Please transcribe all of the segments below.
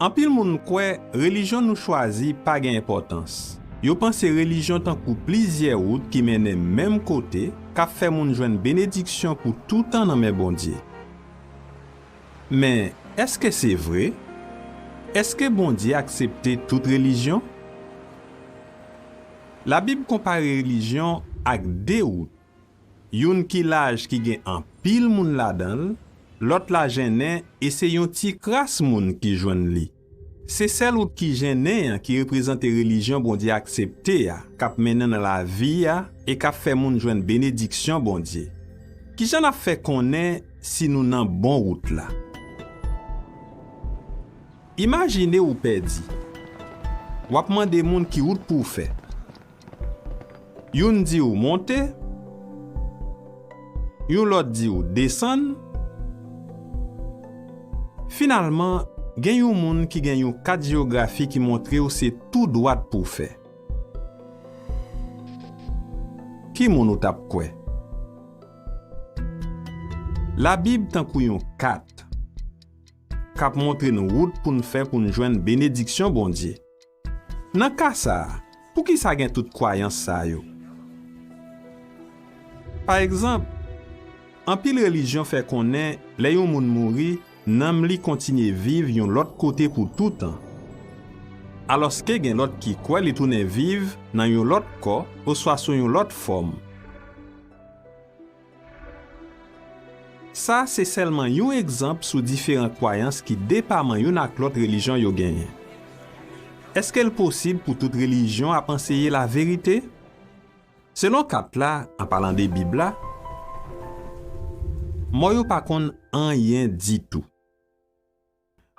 En pile moun kwe, religion nous choisi pas gen importance. Yo pense religion tant kou plusieurs routes qui mènent même côté, qu'a fait moun joine bénédiction pour tout temps dans mes bon Dieu. Mais est-ce que c'est vrai? Est-ce que bon Dieu accepte toute religion? La Bible compare religion ak deux routes. Yon ki l'âge qui gen en pile moun la-dedans, l'autre la gêné et c'est yon ti kras moun qui joine li. C'est celle ou qui gêné qui représente religion bon Dieu accepté k'ap menen dans la vie et k'ap fait moun joine bénédiction bon Dieu. Qui j'en a fait connaît si nous nan bon route là. Imaginez ou perdi. Ou ap mande moun ki route pour faire. Yon di ou monte, yon l'autre di ou descend. Finalement, gen yon moun qui gen yon carte géographie qui montre ou c'est tout droit pour faire. Ki moun ou tap kwe? La Bible tan kou yon carte kap montre nou route pour nous faire pour nous joindre bénédiction bon Dieu. Nan ka sa, pou ki sa gen tout croyance sa yo? Par exemple, en pile religion fait connaît les yon moun mouri, nam li continue vivre yon l'autre côté pour tout temps. Alors que gen l'autre qui croit li tourne vivre dans yon l'autre corps ou soit sous yon l'autre forme. Ça c'est seulement yon exemple sous différentes croyances qui dépendent yon ak l'autre religion yo genyen. Est-ce qu'elle est possible pour toute religion à enseigner la vérité? Selon kat là, en parlant des Bibles là, moi yo pa kon rien dit tout.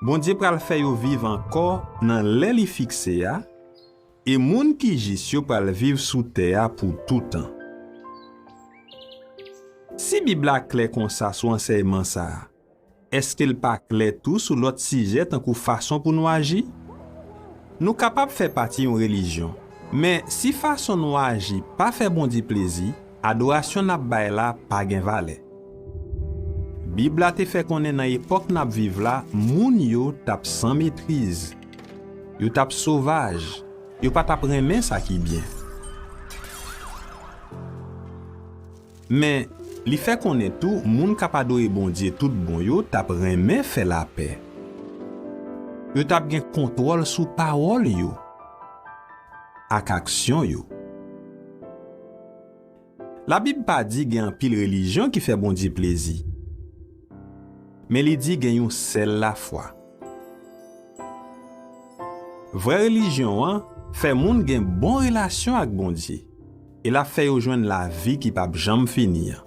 Bon Dieu pral fè yo vivre encore dans lè li fixé ya, et moun ki jis yo pral vivre sous terre pour tout temps. Si Bible a clair comme ça sous enseignement ça, est-ce qu'elle pas clair tout sur l'autre sujet tant kou façon pour nous agir? Nous capable faire partie d'une religion, mais si façon nous agir pas fait bon Dieu plaisir, adoration n'a bay la pas gen valeur. Bible a te fait connaître dans époque n'a vive là, moun yo tap sans maîtrise. Yo tap sauvage, yo pas tap remen ça qui bien. Mais li fait connaître tout, moun k'ap adorer bon Dieu tout bon yo tap remen fait la paix. Yo tap gen contrôle sous parole yo ak action yo. La Bible pas dit gen pile religion qui fait bon Dieu plaisir. Mais li dit gen yon seul la foi. Vraie religion fait moun gen bon relation ak bon Dieu. Et la fait yo joindre la vie qui pa jamais finir.